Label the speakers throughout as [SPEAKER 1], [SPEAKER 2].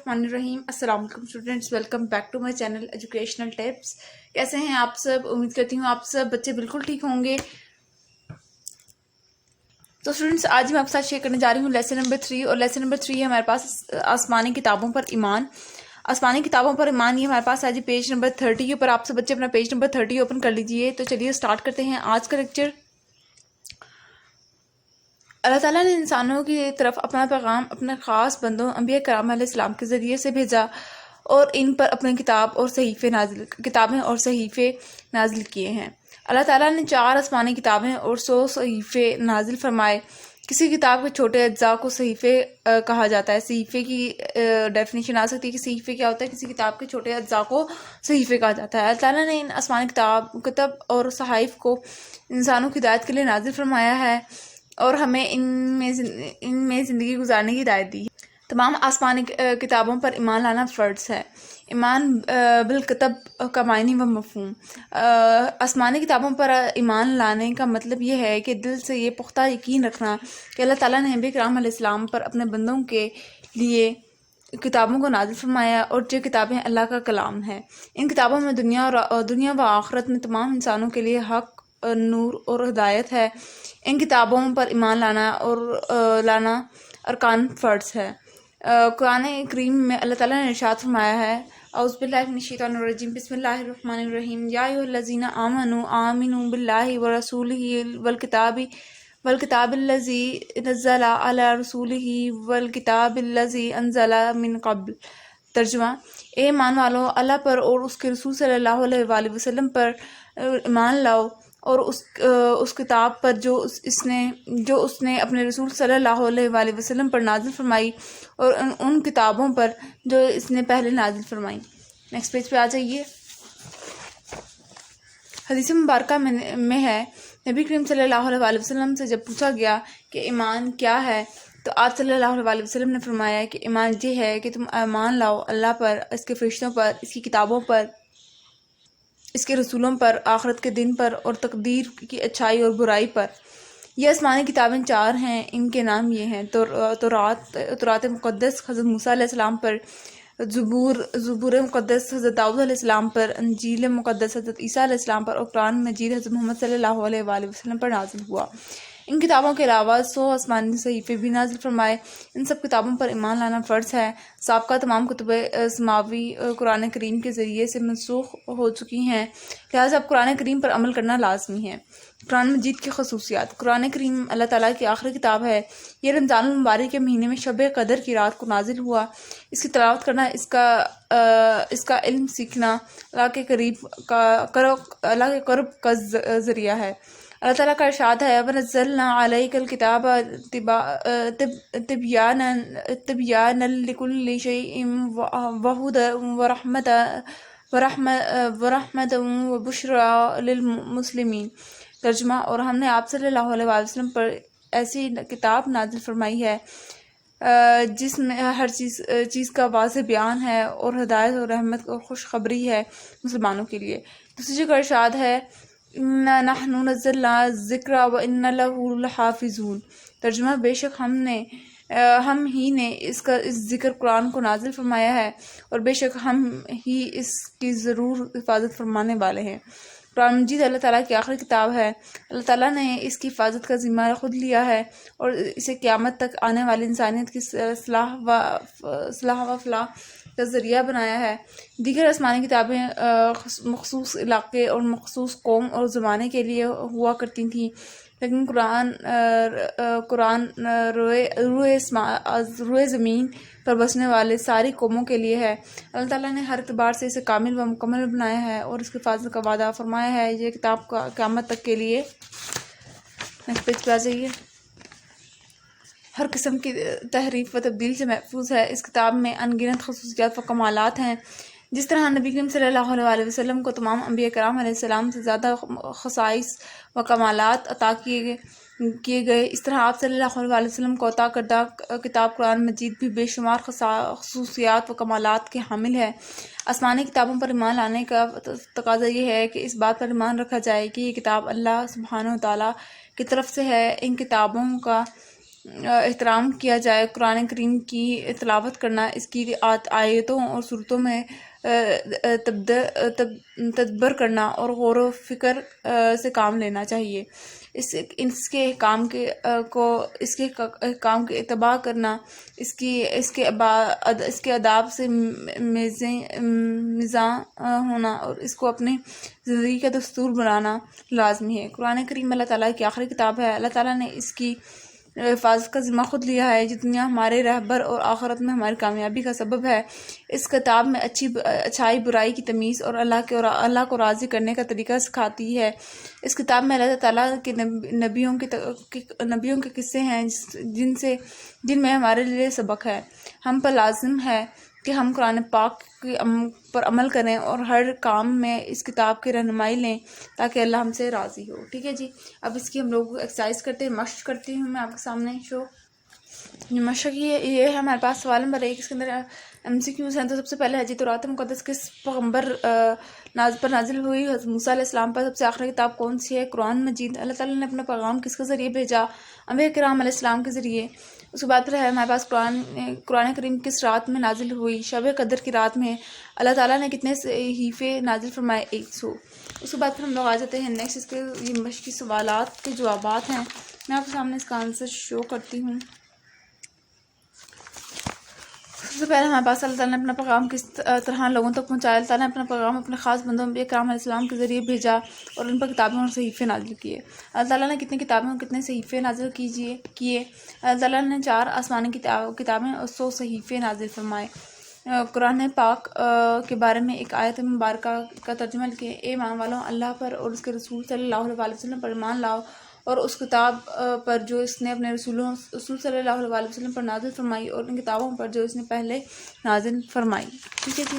[SPEAKER 1] الرحمن الرحیم۔ السلام علیکم students, welcome back to my channel educational tips. کیسے ہیں آپ سب؟ امید کرتی ہوں آپ سب بچے بالکل ٹھیک ہوں گے۔ تو اسٹوڈنٹس، آج میں آپ کے ساتھ شیئر کرنے جا رہی ہوں لیسن نمبر 3، اور لیسن نمبر 3 ہے ہمارے پاس آسمانی کتابوں پر ایمان۔ آسمانی کتابوں پر ایمان، یہ ہمارے پاس آج پیج نمبر 30 کے اوپر۔ آپ سے بچے اپنا پیج نمبر 30 اوپن کر لیجئے۔ تو چلیے اسٹارٹ کرتے ہیں آج کا لیکچر۔ اللہ تعالیٰ نے انسانوں کی طرف اپنا پیغام اپنے خاص بندوں انبیاء کرام علیہ السلام کے ذریعے سے بھیجا، اور ان پر اپنے کتابیں اور صحیفے نازل کیے ہیں۔ اللہ تعالیٰ نے 4 آسمانی کتابیں اور 100 صحیفے نازل فرمائے۔ کسی کتاب کے چھوٹے اجزاء کو صحیفے کہا جاتا ہے۔ صحیفے کی ڈیفینیشن آ سکتی ہے کہ صحیفے کیا ہوتا ہے۔ کسی کتاب کے چھوٹے اجزاء کو صحیفے کہا جاتا ہے۔ اللہ تعالیٰ نے ان آسمانی کتب اور صحائف کو انسانوں کی ہدایت کے لیے نازل فرمایا ہے، اور ہمیں ان میں زندگی گزارنے کی ہدایت دی ہے۔ تمام آسمانی کتابوں پر ایمان لانا فرض ہے۔ ایمان بالکتب کا معنی و مفہوم۔ آسمانی کتابوں پر ایمان لانے کا مطلب یہ ہے کہ دل سے یہ پختہ یقین رکھنا کہ اللہ تعالیٰ نے نبی کرام علیہ السلام پر اپنے بندوں کے لیے کتابوں کو نازل فرمایا، اور جو کتابیں اللہ کا کلام ہے۔ ان کتابوں میں دنیا و آخرت میں تمام انسانوں کے لیے حق، نور اور ہدایت ہے۔ ان کتابوں پر ایمان لانا ارکان فرض ہے۔ قرآن کریم میں اللہ تعالیٰ نے ارشاد فرمایا ہے، اعوذ باللہ من الشیطان الرجیم، بسم اللہ الرحمن الرحیم، یا ایھا الذین آمنوا باللہ ورسولہ والکتاب الذی نزل علی رسولہ والکتاب الذی انزل من قبل۔ ترجمہ: اے ایمان والو، اللہ پر اور اس کے رسول صلی اللہ علیہ وآلہ وسلم پر ایمان لاؤ، اور اس کتاب پر جو اس نے اپنے رسول صلی اللہ علیہ وآلہ وسلم پر نازل فرمائی، اور ان کتابوں پر جو اس نے پہلے نازل فرمائی۔ نیکسٹ پیج پہ آ جائیے۔ حدیث مبارکہ میں ہے، نبی کریم صلی اللہ علیہ وآلہ وسلم سے جب پوچھا گیا کہ ایمان کیا ہے، تو آپ صلی اللہ علیہ وآلہ وسلم نے فرمایا کہ ایمان یہ ہے کہ تم ایمان لاؤ اللہ پر، اس کے فرشتوں پر، اس کی کتابوں پر، اس کے رسولوں پر، آخرت کے دن پر، اور تقدیر کی اچھائی اور برائی پر۔ یہ آسمانی کتابیں 4 ہیں۔ ان کے نام یہ ہیں: تورات مقدس حضرت موسیٰ علیہ السلام پر، زبور مقدس حضرت داؤد علیہ السلام پر، انجیل مقدس حضرت عیسیٰ علیہ السلام پر، اور قرآن مجید حضرت محمد صلی اللہ علیہ وآلہ وسلم پر نازل ہوا۔ ان کتابوں کے علاوہ 100 آسمانی صحیفے بھی نازل فرمائے۔ ان سب کتابوں پر ایمان لانا فرض ہے۔ سابقہ تمام کتب سماوی قرآن کریم کے ذریعے سے منسوخ ہو چکی ہیں، لہٰذا اب قرآن کریم پر عمل کرنا لازمی ہے۔ قرآن مجید کی خصوصیات۔ قرآن کریم اللہ تعالیٰ کی آخری کتاب ہے۔ یہ رمضان المبارک کے مہینے میں شب قدر کی رات کو نازل ہوا۔ اس کی تلاوت کرنا، اس کا علم سیکھنا اللہ کے قرب کا ذریعہ ہے۔ اللہ تعالیٰ کا ارشاد ہے، وَنَزَّلْنَا عَلَيْكَ الْكِتَابَ تِبْيَانًا لِكُلِّ شَيْءٍ وَهُدًى وَرَحْمَةً وَبُشْرَىٰ لِلْمُسْلِمِينَ۔ ترجمہ: اور ہم نے آپ صلی اللہ علیہ وآلہ وسلم پر ایسی کتاب نازل فرمائی ہے جس میں ہر چیز کا واضح بیان ہے، اور ہدایت اور رحمت اور خوشخبری ہے مسلمانوں کے لیے۔ دوسری جگہ ارشاد ہے، اِنَّا نَحْنُ نَزَّلْنَا الذِّكْرَ وَإِنَّا لَهُ لَحَافِظُونَ۔ ترجمہ: بے شک ہم ہی نے اس ذکر قرآن کو نازل فرمایا ہے، اور بے شک ہم ہی اس کی ضرور حفاظت فرمانے والے ہیں۔ قرآن مجید اللہ تعالیٰ کی آخری کتاب ہے۔ اللہ تعالیٰ نے اس کی حفاظت کا ذمہ خود لیا ہے، اور اسے قیامت تک آنے والی انسانیت کی اصلاح و فلاح کا ذریعہ بنایا ہے۔ دیگر آسمانی کتابیں مخصوص علاقے اور مخصوص قوم اور زمانے کے لیے ہوا کرتی تھیں، لیکن قرآن روئے زمین پر بسنے والے ساری قوموں کے لیے ہے۔ اللہ تعالیٰ نے ہر اعتبار سے اسے کامل و مکمل بنایا ہے، اور اس کی حفاظت کا وعدہ فرمایا ہے۔ یہ کتاب قیامت تک کے لیے۔ نیکسٹ پیج پہ آ جائیے۔ ہر قسم کی تحریف و تبدیل سے محفوظ ہے۔ اس کتاب میں ان گنت خصوصیات و کمالات ہیں۔ جس طرح نبی کریم صلی اللہ علیہ وآلہ وسلم کو تمام انبیاء کرام علیہ السلام سے زیادہ خصائص و کمالات عطا کیے گئے، اس طرح آپ صلی اللہ علیہ وآلہ وسلم کو عطا کردہ کتاب قرآن مجید بھی بے شمار خصوصیات و کمالات کے حامل ہے۔ آسمانی کتابوں پر ایمان لانے کا تقاضا یہ ہے کہ اس بات پر ایمان رکھا جائے کہ یہ کتاب اللہ سبحانہ وتعالیٰ کی طرف سے ہے۔ ان کتابوں کا احترام کیا جائے، قرآن کریم کی تلاوت کرنا، اس کی آیتوں اور صورتوں میں تدبر کرنا اور غور و فکر سے کام لینا چاہیے، اس کے احکام کے اتباع کرنا، اس کے آداب سے مزاح ہونا اور اس کو اپنے زندگی کا دستور بنانا لازمی ہے۔ قرآن کریم اللہ تعالیٰ کی آخری کتاب ہے۔ اللہ تعالیٰ نے اس کی حفاظت کا ذمہ خود لیا ہے، جو دنیا ہمارے رہبر اور آخرت میں ہماری کامیابی کا سبب ہے۔ اس کتاب میں اچھائی برائی کی تمیز اور اللہ کو راضی کرنے کا طریقہ سکھاتی ہے۔ اس کتاب میں اللہ تعالیٰ کے نبیوں کے قصے ہیں جن میں ہمارے لیے سبق ہے۔ ہم پر لازم ہے کہ ہم قرآن پاک پر عمل کریں اور ہر کام میں اس کتاب کی رہنمائی لیں تاکہ اللہ ہم سے راضی ہو۔ ٹھیک ہے جی، اب اس کی ہم لوگ ایکسرسائز کرتے ہیں، مشق کرتی ہوں میں آپ کے سامنے مشق یہ ہے ہمارے پاس۔ سوال نمبر 1، اس کے اندر MCQs ہیں۔ تو سب سے پہلے ہے جی تورات مقدس کس پیغمبر پر نازل ہوئی؟ حضرت موسیٰ علیہ السلام پر۔ سب سے آخری کتاب کون سی ہے؟ قرآن مجید۔ اللہ تعالیٰ نے اپنا پیغام کس کے ذریعے بھیجا؟ انبیاء کرام علیہ السلام کے ذریعے۔ اس کے بعد پھر ہے ہمارے پاس قرآن کریم کس رات میں نازل ہوئی؟ شب قدر کی رات میں۔ اللہ تعالیٰ نے کتنے صحیفے نازل فرمائے؟ 100۔ اس کے بعد پھر ہم لوگ آ جاتے ہیں نیکسٹ، اس کے یہ مشقی سوالات کے جوابات ہیں، میں آپ کے سامنے اس کا آنسر شو کرتی ہوں۔ سب سے پہلے ہمارے پاس اللہ تعالیٰ نے اپنا پیغام کس طرح لوگوں تک پہنچایا؟ اللہ تعالیٰ نے اپنا پیغام اپنے خاص بندوں انبیاء کرام علیہ السلام کے ذریعے بھیجا اور ان پر کتابیں اور صحیفے نازل کیے۔ اللہ تعالیٰ نے کتنی کتابیں اور کتنے صحیفے نازل کیے؟ اللہ تعالیٰ نے 4 آسمانی کتابیں اور 100 صحیفے نازل فرمائے۔ قرآن پاک کے بارے میں ایک آیت مبارکہ کا ترجمہ لکھیں۔ اے ایمان والوں، اللہ پر اور اس کے رسول صلی اللہ علیہ وسلم پر ایمان لاؤ اور اس کتاب پر جو اس نے اپنے رسول صلی اللہ علیہ وسلم پر نازل فرمائی اور ان کتابوں پر جو اس نے پہلے نازل فرمائی۔ ٹھیک ہے جی،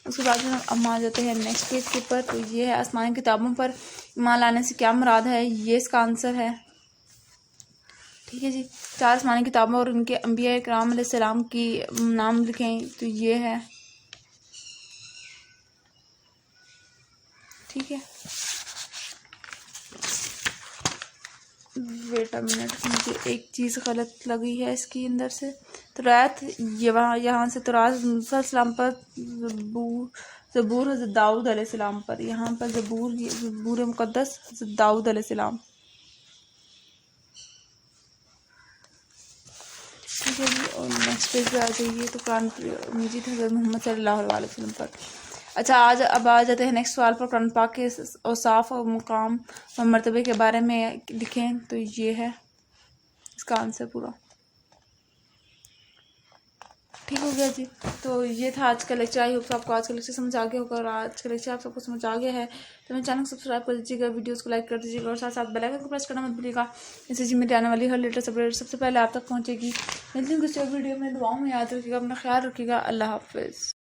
[SPEAKER 1] اس کے بعد ہم آ جاتے ہیں نیکسٹ پیج کے پر۔ تو یہ ہے آسمانی کتابوں پر ایمان لانے سے کیا مراد ہے؟ یہ اس کا آنسر ہے۔ ٹھیک ہے جی، 4 آسمانی کتابوں اور ان کے انبیاء کرام علیہ السلام کی نام لکھیں۔ تو یہ ہے، ٹھیک ہے، ویٹ اے منٹ، مجھے ایک چیز غلط لگی ہے اس کی اندر سے۔ تورات یہاں سے تورات موسیٰ علیہ السلام پر، زبور حضرت داؤد علیہ السلام پر، یہاں پر زبور مقدس حضرت داؤد علیہ السلام۔ ٹھیک ہے جی، اور نیکسٹ پیج پہ آ جائیے تو قرآن مجید حضرت محمد صلی اللہ علیہ وسلم پر۔ اچھا، اب آ جاتے ہیں نیکسٹ سوال پر۔ قرآن پاک کے اوصاف اور مقام اور مرتبے کے بارے میں لکھیں۔ تو یہ ہے اس کا آنسر پورا۔ ٹھیک ہو گیا جی، تو یہ تھا آج کا لیکچر۔ آئی ہوپ آپ کو آج کا لیکچر سمجھ آ گیا ہوگا، اور آج کا لیکچر آپ سب کو سمجھ آ گیا ہے تو میرے چینل کو سبسکرائب کر دیجیے گا، ویڈیوز کو لائک کر دیجیے گا اور ساتھ ساتھ بیل آئکن کو پریس کرنا مت بھولیے گا، اس سے جی میری آنے والی ہر لیٹسٹ اپڈیٹ سب سے پہلے آپ تک پہنچے گی۔ ملتی ہوں کسی اور ویڈیو میں، دعاؤں میں یاد رکھیے گا، اپنا خیال رکھیے گا۔ اللہ حافظ۔